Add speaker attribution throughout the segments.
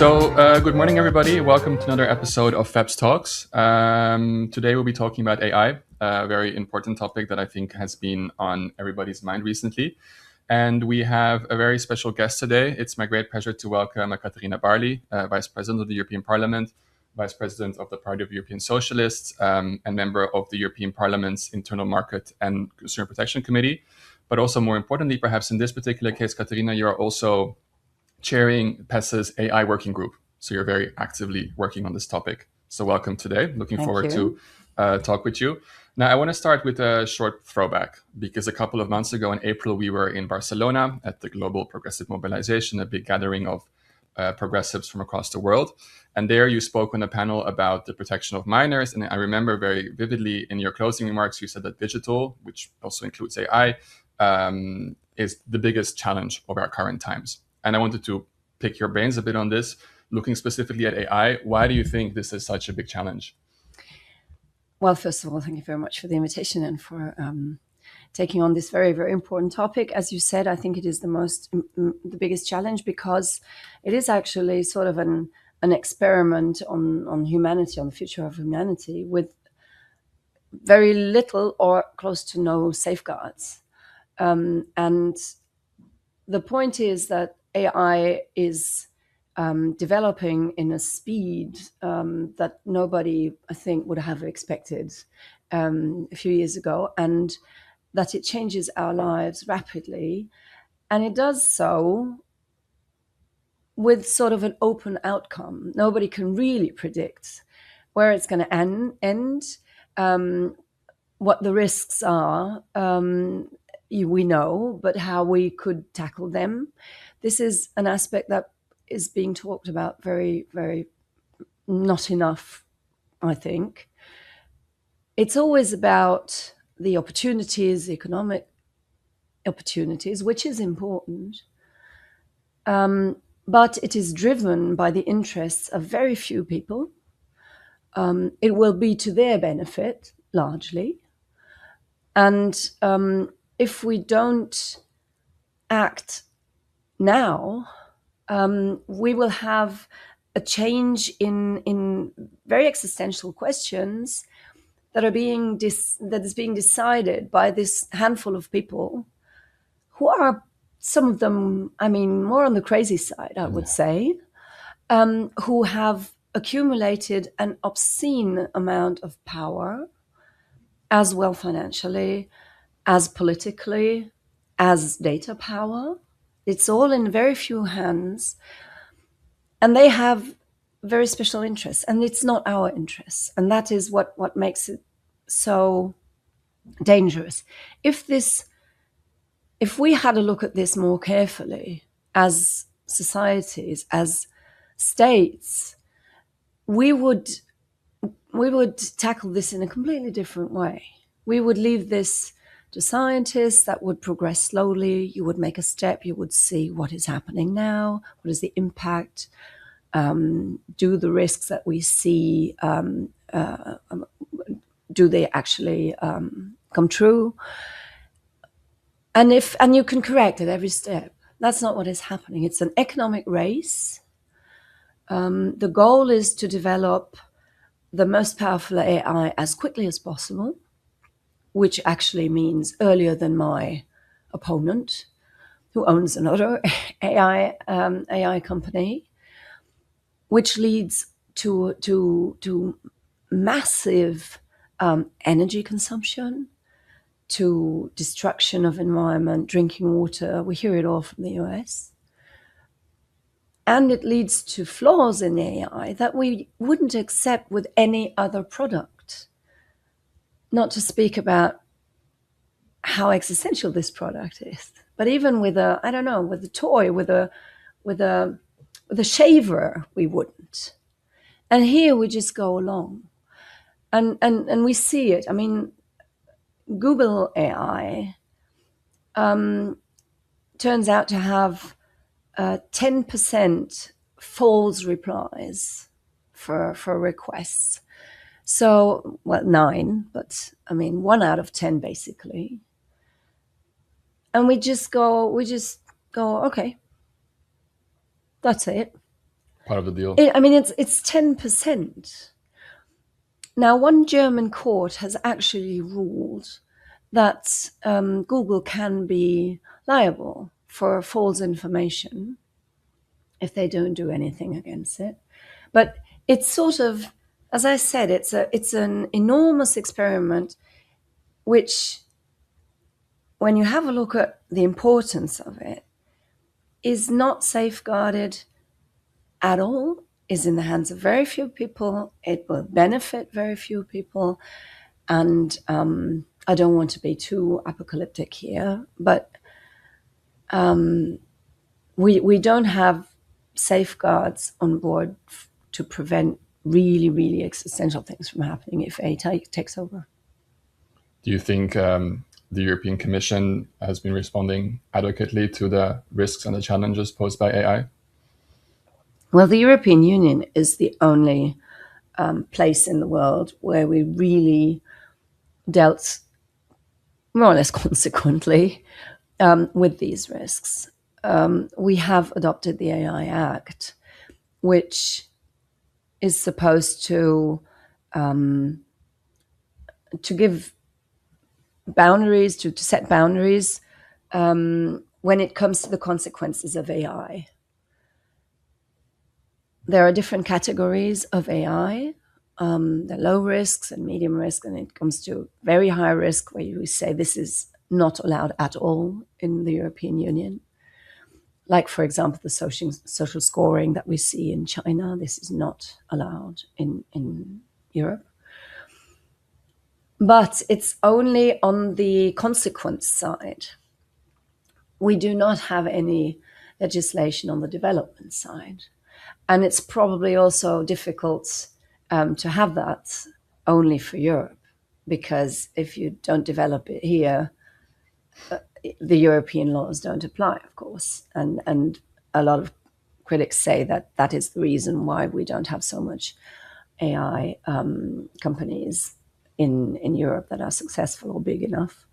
Speaker 1: Good morning, everybody. Welcome to another episode of FEPS Talks. Today we'll be talking about AI, a very important topic that I think has been on everybody's mind recently. And we have a very special guest today. It's my great pleasure to welcome Katarina Barley, Vice President of the European Parliament, Vice President of the Party of European Socialists, and member of the European Parliament's Internal Market and Consumer Protection Committee. But also, more importantly, perhaps in this particular case, Katarina, you are also chairing PES's AI working group. So you're very actively working on this topic. So welcome today. Looking forward to talk with you. Now, I want to start with a short throwback, because a couple of months ago in April, we were in Barcelona at the Global Progressive Mobilization, a big gathering of progressives from across the world. And there you spoke on a panel about the protection of minors. And I remember very vividly in your closing remarks, you said that digital, which also includes AI, is the biggest challenge of our current times. And I wanted to pick your brains a bit on this, looking specifically at AI. Why do you think this is such a big challenge?
Speaker 2: Well, first of all, thank you very much for the invitation and for taking on this very, very important topic. As you said, I think it is the biggest challenge, because it is actually sort of an experiment on humanity, on the future of humanity, with very little or close to no safeguards. And the point is that AI is developing in a speed that nobody, I think, would have expected a few years ago, and that it changes our lives rapidly. And it does so with sort of an open outcome. Nobody can really predict where it's going to end, what the risks are. We know, but how we could tackle them. This is an aspect that is being talked about very, very not enough, I think. It's always about the opportunities, the economic opportunities, which is important. But it is driven by the interests of very few people. It will be to their benefit, largely. And if we don't act now, we will have a change in very existential questions that is being decided by this handful of people, who are, some of them, I mean, more on the crazy side, I would say, who have accumulated an obscene amount of power, as well financially, as politically, as data power. It's all in very few hands, and they have very special interests, and it's not our interests. And that is what makes it so dangerous. If we had a look at this more carefully as societies, as states, we would tackle this in a completely different way. We would leave this to scientists that would progress slowly. You would make a step, you would see what is happening now, what is the impact, do the risks that we see, do they actually come true? And you can correct at every step. That's not what is happening. It's an economic race. The goal is to develop the most powerful AI as quickly as possible, which actually means earlier than my opponent, who owns another AI company, which leads to massive energy consumption, to destruction of environment, drinking water. We hear it all from the US. And it leads to flaws in AI that we wouldn't accept with any other product. Not to speak about how existential this product is, but even with with a toy, with a shaver, we wouldn't. And here we just go along, and we see it. I mean, Google AI turns out to have 10% false replies for requests. So, well, 9, but I mean, 1 out of 10 basically. And we just go, okay, that's it.
Speaker 1: part of the deal?
Speaker 2: It's 10%. Now, one German court has actually ruled that Google can be liable for false information if they don't do anything against it. But it's sort of, as I said, it's an enormous experiment, which, when you have a look at the importance of it, is not safeguarded at all, is in the hands of very few people. It will benefit very few people. And I don't want to be too apocalyptic here, but we don't have safeguards on board to prevent really, really existential things from happening if AI takes over.
Speaker 1: Do you think the European Commission has been responding adequately to the risks and the challenges posed by AI?
Speaker 2: Well, the European Union is the only place in the world where we really dealt more or less consequently with these risks. We have adopted the AI Act, which is supposed to give boundaries, to set boundaries when it comes to the consequences of AI. There are different categories of AI. The low risks and medium risk, and it comes to very high risk, where we say this is not allowed at all in the European Union. Like, for example, the social scoring that we see in China. This is not allowed in Europe. But it's only on the consequence side. We do not have any legislation on the development side. And it's probably also difficult to have that only for Europe, because if you don't develop it here, the European laws don't apply, of course. And a lot of critics say that that is the reason why we don't have so much AI companies in Europe that are successful or big enough.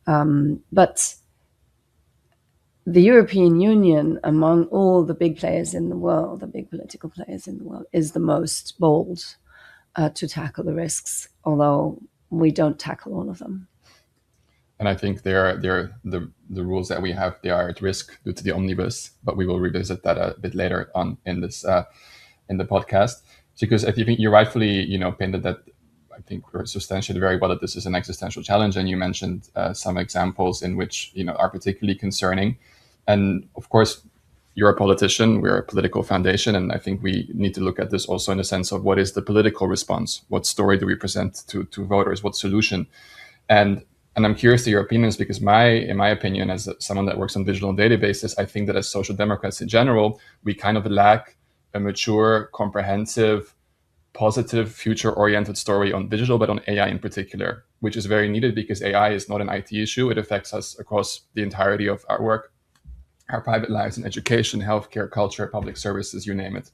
Speaker 2: But the European Union, among all the big players in the world, the big political players in the world, is the most bold to tackle the risks, although we don't tackle all of them.
Speaker 1: And I think the rules that we have, they are at risk due to the omnibus, but we will revisit that a bit later on in this in the podcast, because I think you rightfully painted that. I think substantiated very well that this is an existential challenge, and you mentioned some examples in which are particularly concerning. And of course, you're a politician, we're a political foundation, and I think we need to look at this also in the sense of what is the political response, what story do we present to voters, what solution, and I'm curious to your opinions, because in my opinion, as someone that works on digital databases, I think that as social democrats in general, we kind of lack a mature, comprehensive, positive, future-oriented story on digital, but on AI in particular, which is very needed because AI is not an IT issue. It affects us across the entirety of our work, our private lives in education, healthcare, culture, public services, you name it.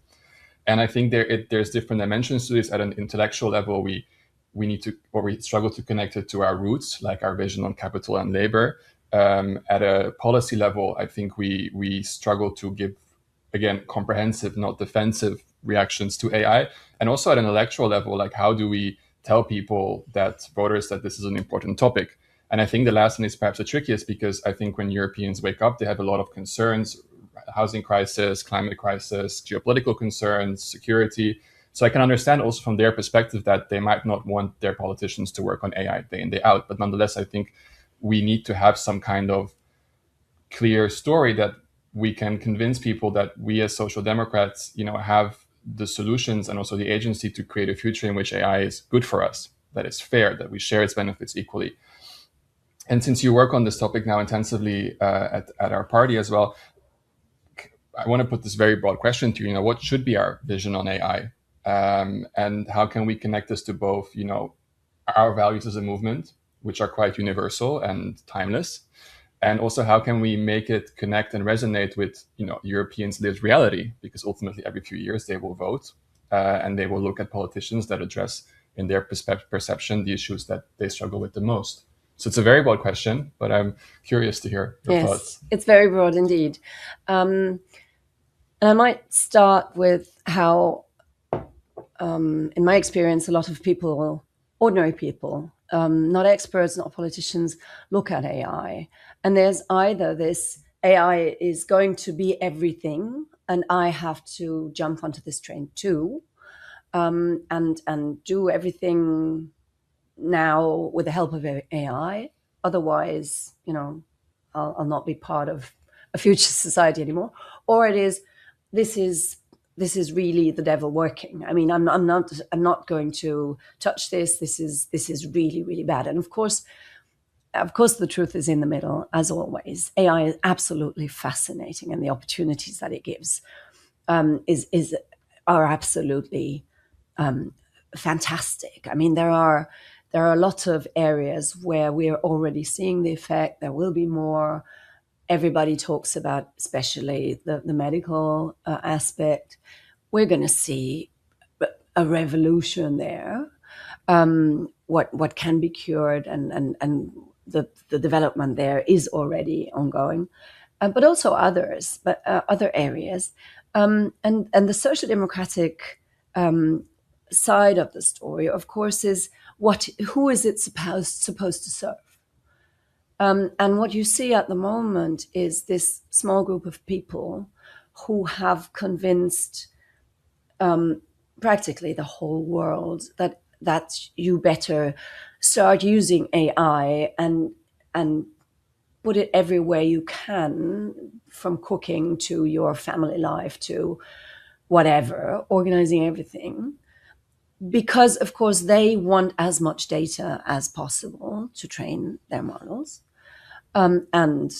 Speaker 1: And I think there's different dimensions to this. At an intellectual level, we need to, or we struggle to connect it to our roots, like our vision on capital and labor. At a policy level, I think we struggle to give, again, comprehensive, not defensive reactions to AI. And also at an electoral level, like how do we tell people, that voters, that this is an important topic? And I think the last one is perhaps the trickiest, because I think when Europeans wake up, they have a lot of concerns: housing crisis, climate crisis, geopolitical concerns, security. So I can understand also from their perspective that they might not want their politicians to work on AI day in, day out. But nonetheless, I think we need to have some kind of clear story that we can convince people that we as social democrats, have the solutions and also the agency to create a future in which AI is good for us, that it's fair, that we share its benefits equally. And since you work on this topic now intensively at our party as well, I want to put this very broad question to you. What should be our vision on AI? And how can we connect this to both, our values as a movement, which are quite universal and timeless, and also how can we make it connect and resonate with, Europeans' lived reality? Because ultimately, every few years they will vote and they will look at politicians that address, in their perception, the issues that they struggle with the most. So it's a very broad question, but I'm curious to hear your thoughts.
Speaker 2: It's very broad indeed. And I might start with how, in my experience, a lot of people, ordinary people, not experts, not politicians, look at AI. And there's either this AI is going to be everything, and I have to jump onto this train too, and do everything now with the help of AI. Otherwise, I'll not be part of a future society anymore. Or it is, this is really the devil working. I mean, I'm not going to touch this. This is really, really bad. And of course, the truth is in the middle, as always. AI is absolutely fascinating, and the opportunities that it gives are absolutely fantastic. I mean, there are a lot of areas where we're already seeing the effect. There will be more. Everybody talks about, especially the medical aspect. We're going to see a revolution there. What can be cured, and the development there is already ongoing, but also other areas, and the social democratic side of the story, of course, is who is it supposed to serve? And what you see at the moment is this small group of people who have convinced practically the whole world that you better start using AI and put it everywhere you can, from cooking to your family life to whatever, organizing everything. Because, of course, they want as much data as possible to train their models. And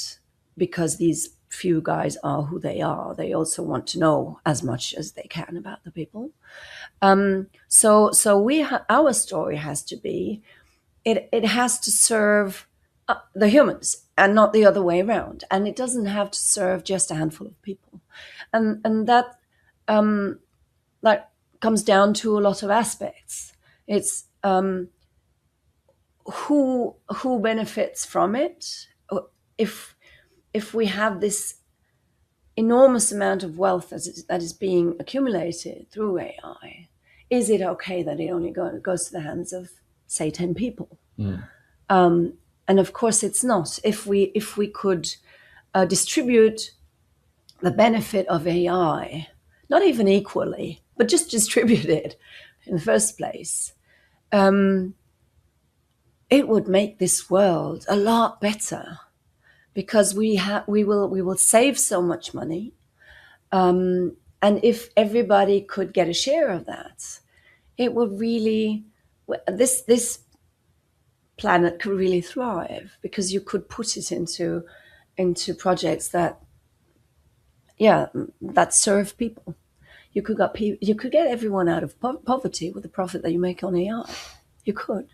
Speaker 2: because these few guys are who they are, they also want to know as much as they can about the people. So our story has to be, it has to serve the humans and not the other way around. And it doesn't have to serve just a handful of people. And that comes down to a lot of aspects. It's who benefits from it. If we have this enormous amount of wealth that is being accumulated through AI, is it okay that it only goes to the hands of, say, 10 people? And of course it's not. If we could distribute the benefit of AI, not even equally, but just distribute it in the first place, it would make this world a lot better, because we will save so much money, and if everybody could get a share of that, it would really, this planet could really thrive, because you could put it into projects that serve people. You could get everyone out of poverty with the profit that you make on AI. You could.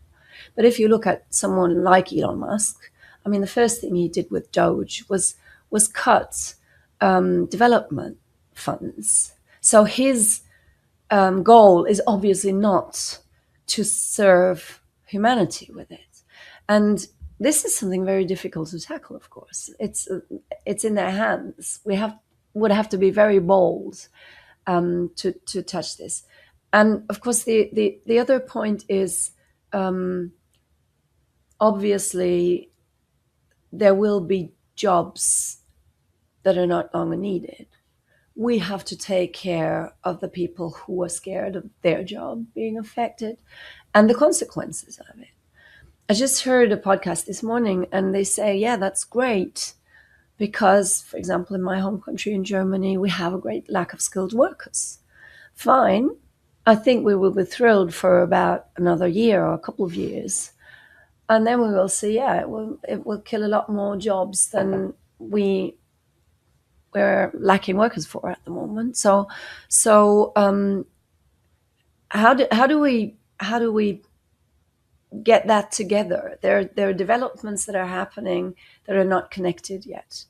Speaker 2: But if you look at someone like Elon Musk, I mean, the first thing he did with Doge was cut development funds. So his goal is obviously not to serve humanity with it. And this is something very difficult to tackle, of course. It's in their hands. Would have to be very bold to touch this. And of course, the other point is, obviously, there will be jobs that are not longer needed. We have to take care of the people who are scared of their job being affected and the consequences of it. I just heard a podcast this morning, and they say, yeah, that's great, because, for example, in my home country, in Germany, we have a great lack of skilled workers. Fine. I think we will be thrilled for about another year or a couple of years. And then we will see, it will kill a lot more jobs than we're lacking workers for at the moment. So how do we get that together? There are developments that are happening that are not connected yet.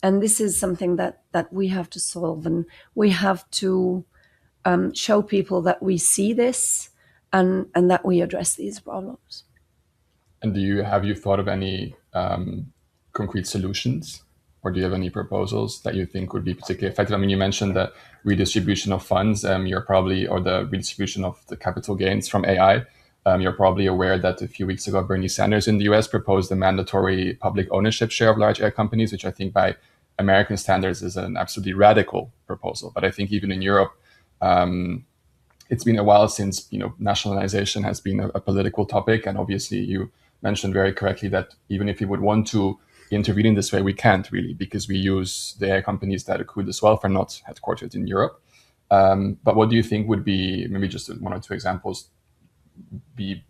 Speaker 2: And this is something that we have to solve, and we have to show people that we see this and that we address these problems.
Speaker 1: And have you thought of any concrete solutions? or do you have any proposals that you think would be particularly effective? I mean, you mentioned the redistribution of funds. You're probably, or the redistribution of the capital gains from AI. You're probably aware that a few weeks ago, Bernie Sanders in the US proposed a mandatory public ownership share of large AI companies, which I think by American standards is an absolutely radical proposal. But I think even in Europe, it's been a while since nationalization has been a political topic, and obviously you mentioned very correctly that even if we would want to intervene in this way, we can't really, because we use the AI companies that accrue this wealth are not headquartered in Europe. But what do you think would be, maybe just one or two examples, be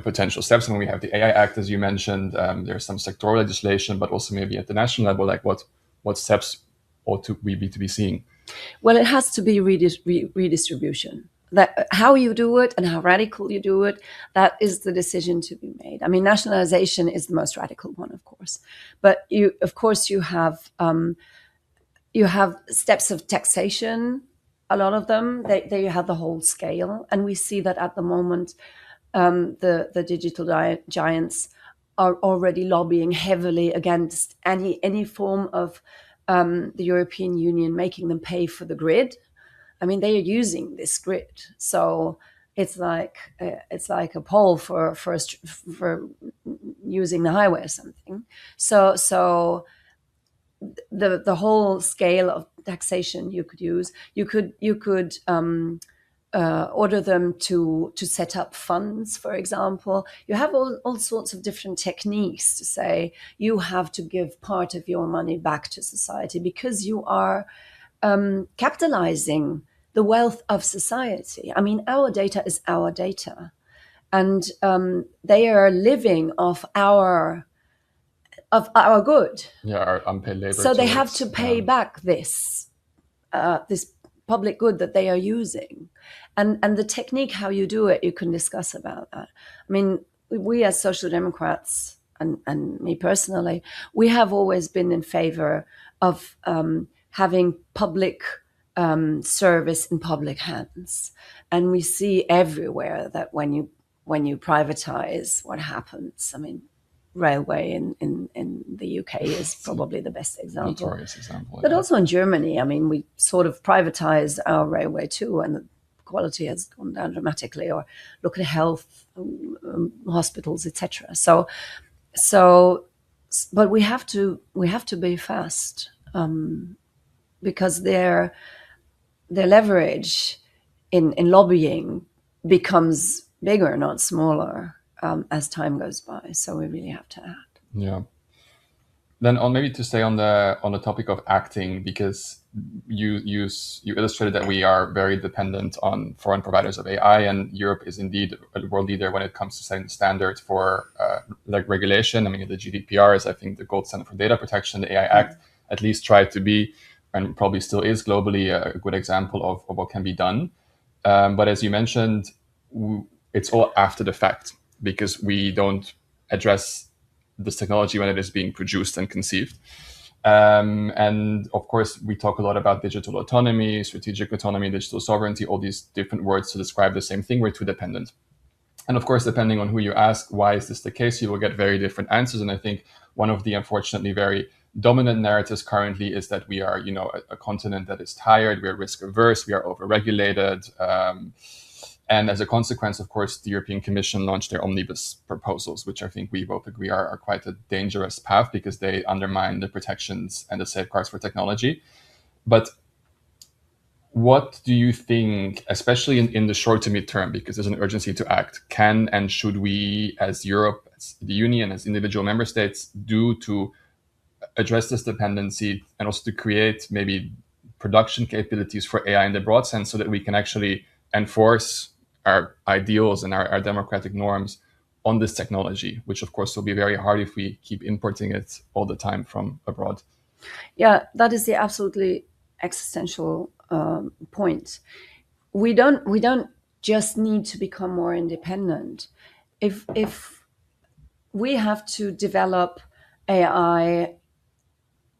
Speaker 1: potential steps? When we have the AI Act, as you mentioned, there's some sectoral legislation, but also maybe at the national level, like what steps ought to we be seeing?
Speaker 2: Well, it has to be redistribution. That how you do it and how radical you do it, that is the decision to be made. I mean, nationalization is the most radical one, of course, but you have steps of taxation. A lot of them, they have the whole scale, and we see that at the moment, the digital giants are already lobbying heavily against any form of the European Union making them pay for the grid. I mean, they are using this grid, so it's like a poll for using the highway or something. So the whole scale of taxation you could use. You could order them to set up funds, for example. You have all sorts of different techniques to say you have to give part of your money back to society because you are capitalizing the wealth of society. I mean, our data is our data, and they are living off our good.
Speaker 1: Yeah, our unpaid labor.
Speaker 2: So they have to pay back this public good that they are using, and the technique how you do it, you can discuss about that. I mean, we as Social Democrats and me personally, we have always been in favor of having public service in public hands, and we see everywhere that when you privatize, what happens. I mean, railway in the UK is probably the best example.
Speaker 1: Notorious example.
Speaker 2: But also in Germany, I mean, we sort of privatized our railway too, and the quality has gone down dramatically. Or look at health, hospitals, etc. But we have to be fast because their leverage in lobbying becomes bigger, not smaller, as time goes by. So we really have to act.
Speaker 1: Yeah. Then on maybe to stay on the topic of acting, because you illustrated that we are very dependent on foreign providers of AI, and Europe is indeed a world leader when it comes to setting the standards for like regulation. I mean, the GDPR is, I think, the gold standard for data protection. The AI Act at least tried to be, and probably still is globally, a good example of what can be done. But as you mentioned, it's all after the fact, because we don't address this technology when it is being produced and conceived. And of course, we talk a lot about digital autonomy, strategic autonomy, digital sovereignty, all these different words to describe the same thing. We're too dependent. And of course, depending on who you ask, why is this the case, you will get very different answers. And I think one of the unfortunately very dominant narratives currently is that we are, a continent that is tired, we are risk averse, we are overregulated. And as a consequence, of course, the European Commission launched their omnibus proposals, which I think we both agree are quite a dangerous path because they undermine the protections and the safeguards for technology. But what do you think, especially in the short to mid-term, because there's an urgency to act, can and should we as Europe, as the Union, as individual member states do to address this dependency and also to create maybe production capabilities for AI in the broad sense so that we can actually enforce our ideals and our democratic norms on this technology, which of course will be very hard if we keep importing it all the time from abroad?
Speaker 2: Yeah, that is the absolutely existential point. We don't just need to become more independent. If we have to develop AI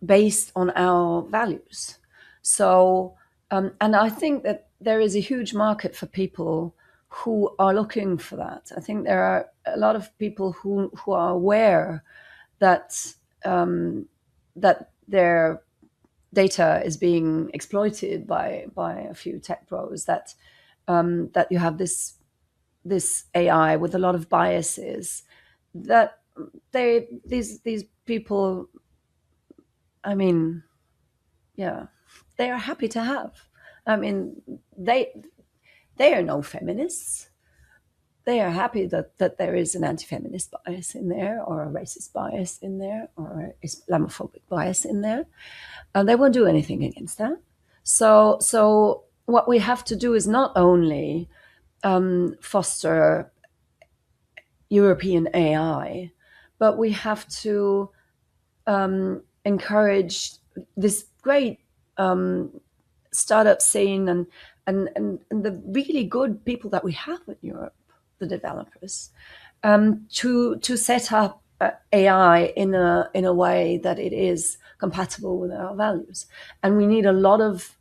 Speaker 2: based on our values. So, and I think that there is a huge market for people who are looking for that. I think there are a lot of people who are aware that that their data is being exploited by a few tech pros, that that you have this AI with a lot of biases, that these people, I mean, yeah, they are happy to have. I mean, they are no feminists. They are happy that there is an anti-feminist bias in there, or a racist bias in there, or an Islamophobic bias in there. And they won't do anything against that. So what we have to do is not only foster European AI, but we have to encourage this great startup scene and the really good people that we have in Europe, the developers, to set up AI in a way that it is compatible with our values. And we need a lot of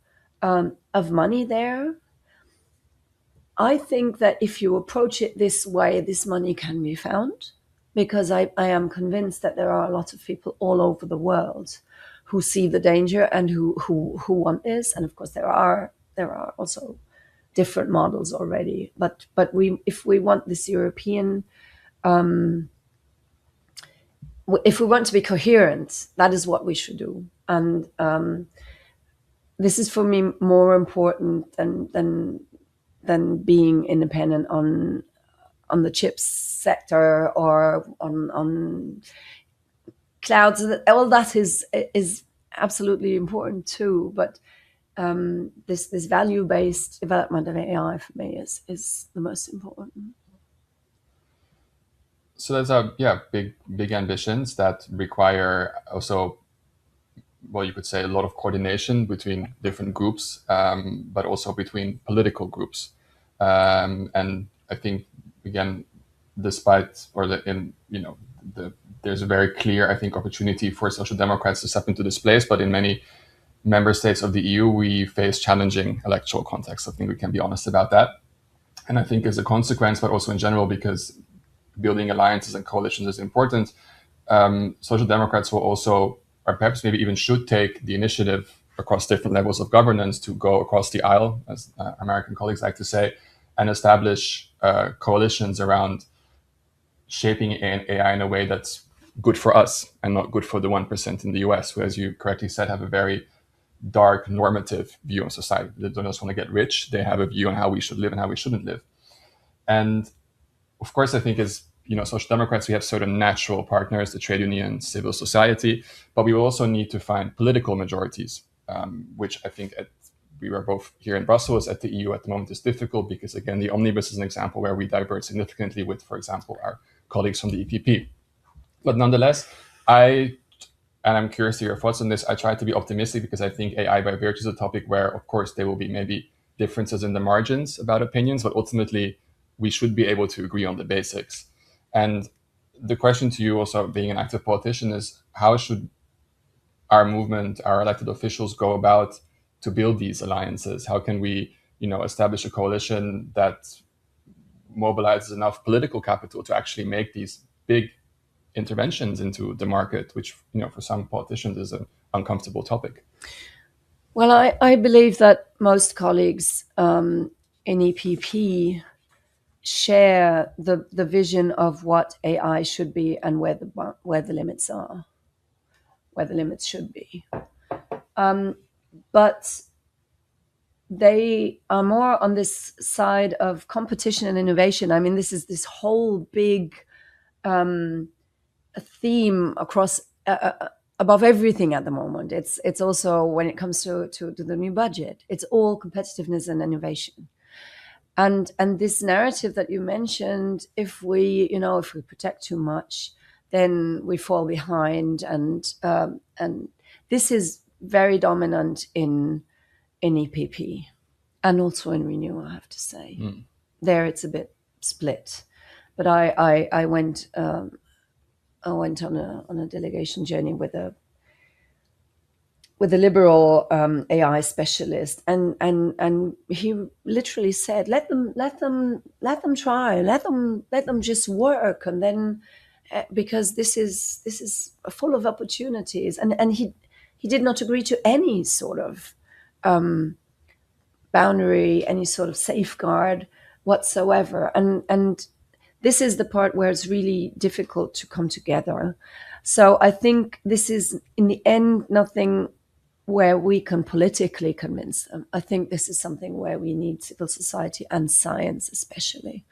Speaker 2: money there. I think that if you approach it this way, this money can be found, because I am convinced that there are a lot of people all over the world who see the danger and who want this. And of course, there are also different models already. But if we want this European, if we want to be coherent, that is what we should do. And this is for me more important than being independent on the chips sector or on clouds. All that is absolutely important too, but this value-based development of AI for me is the most important.
Speaker 1: So there's big ambitions that require also, well, you could say a lot of coordination between different groups, but also between political groups. And I think, again, despite, or there's a very clear, I think, opportunity for social democrats to step into this place, but in many member states of the EU, we face challenging electoral contexts. I think we can be honest about that. And I think as a consequence, but also in general, because building alliances and coalitions is important, social democrats will also, or perhaps maybe even should, take the initiative across different levels of governance to go across the aisle, as American colleagues like to say, and establish coalitions around shaping AI in a way that's good for us and not good for the 1% in the US, who, as you correctly said, have a very dark normative view on society. They don't just want to get rich. They have a view on how we should live and how we shouldn't live. And of course, I think as social democrats, we have sort of natural partners, the trade union, civil society, but we will also need to find political majorities, which I think we were both here in Brussels, at the EU at the moment, is difficult because, again, the omnibus is an example where we diverge significantly with, for example, our colleagues from the EPP. But nonetheless, and I'm curious to your thoughts on this, I try to be optimistic because I think AI by virtue is a topic where, of course, there will be maybe differences in the margins about opinions, but ultimately we should be able to agree on the basics. And the question to you, also being an active politician, is how should our movement, our elected officials, go about to build these alliances? How can we, establish a coalition that mobilizes enough political capital to actually make these big interventions into the market, which, for some politicians is an uncomfortable topic?
Speaker 2: Well, I believe that most colleagues in EPP share the vision of what AI should be and where the limits are, where the limits should be. But they are more on this side of competition and innovation. I mean, this is this whole big theme across above everything at the moment. It's also, when it comes to the new budget, it's all competitiveness and innovation. And this narrative that you mentioned, if we protect too much, then we fall behind, and this is very dominant in EPP and also in Renew, I have to say. There it's a bit split, but I went on a delegation journey with a liberal AI specialist, and he literally said, let them try, let them just work, and then because this is full of opportunities, and he did not agree to any sort of boundary, any sort of safeguard whatsoever, and this is the part where it's really difficult to come together. So I think this is, in the end, nothing where we can politically convince them. I think this is something where we need civil society and science especially.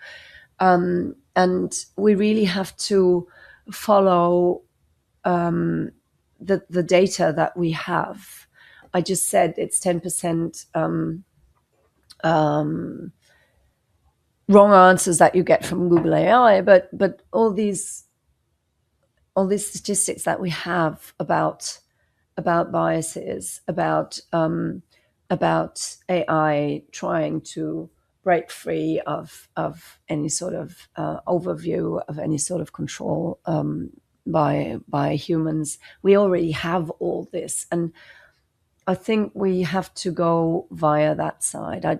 Speaker 2: And we really have to follow the data that we have. I just said it's 10% wrong answers that you get from Google AI, but all these statistics that we have about biases, about AI trying to break free of any sort of overview, of any sort of control by humans. We already have all this, and I think we have to go via that side.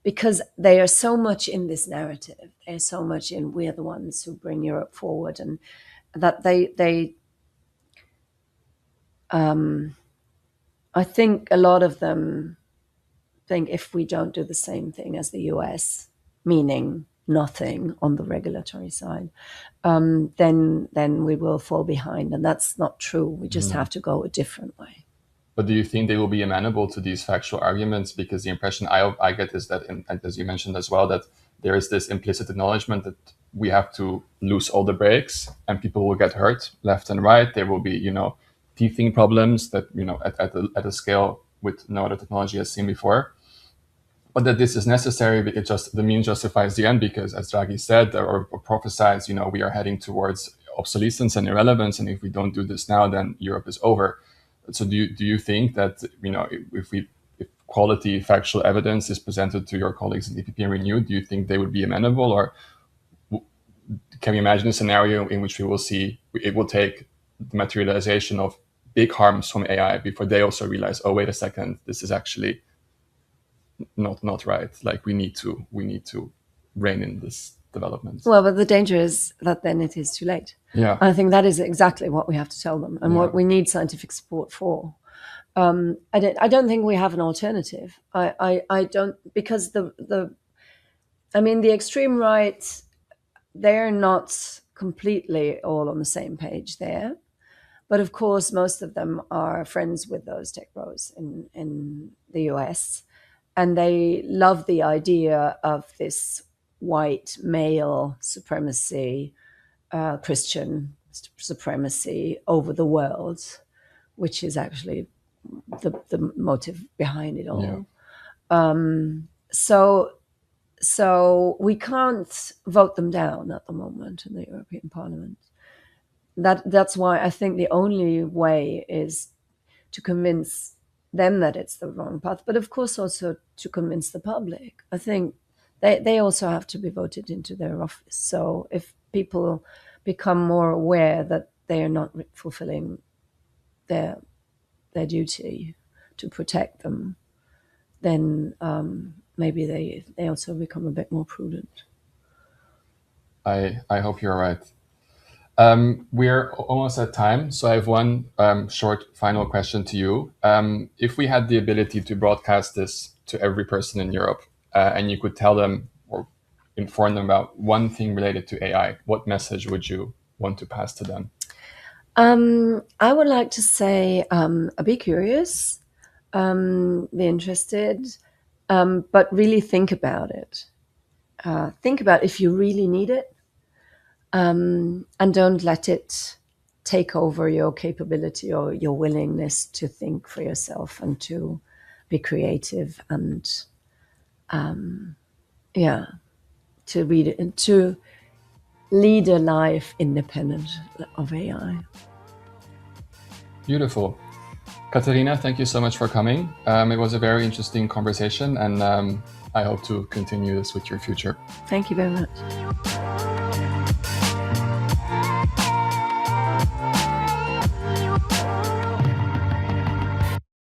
Speaker 2: Because they are so much in this narrative, they're so much in, we're the ones who bring Europe forward, and that they I think a lot of them think if we don't do the same thing as the US, meaning nothing on the regulatory side, then we will fall behind, and that's not true. We just have to go a different way.
Speaker 1: But do you think they will be amenable to these factual arguments? Because the impression I get is that, and as you mentioned as well, that there is this implicit acknowledgement that we have to loose all the brakes and people will get hurt left and right. There will be, teething problems that, at a scale with no other technology has seen before. But that this is necessary because just the means justifies the end, because as Draghi said or prophesied, we are heading towards obsolescence and irrelevance. And if we don't do this now, then Europe is over. So do you think that, if quality factual evidence is presented to your colleagues in DPP and Renew, do you think they would be amenable? Or can we imagine a scenario in which we will see it will take the materialization of big harms from AI before they also realize, oh, wait a second, this is actually not right. Like we need to rein in this development.
Speaker 2: Well, but the danger is that then it is too late.
Speaker 1: Yeah,
Speaker 2: I think that is exactly what we have to tell them, and what we need scientific support for. I don't think we have an alternative. I don't, because the extreme right, they're not completely all on the same page there, but of course most of them are friends with those tech bros in the US, and they love the idea of this white male supremacy, Christian supremacy over the world, which is actually the motive behind it all. Yeah. So we can't vote them down at the moment in the European Parliament. That's why I think the only way is to convince them that it's the wrong path, but of course also to convince the public. I think they also have to be voted into their office. So if people become more aware that they are not fulfilling their duty to protect them, then maybe they also become a bit more prudent.
Speaker 1: I hope you're right. We're almost at time, so I have one short final question to you. If we had the ability to broadcast this to every person in Europe, and you could tell them or inform them about one thing related to AI, what message would you want to pass to them?
Speaker 2: I would like to say, be curious, be interested, but really think about it. Think about if you really need it, and don't let it take over your capability or your willingness to think for yourself and to be creative and, to read it and to lead a life independent of AI.
Speaker 1: Beautiful. Katarina, thank you so much for coming. It was a very interesting conversation, and I hope to continue this with your future.
Speaker 2: Thank you very much.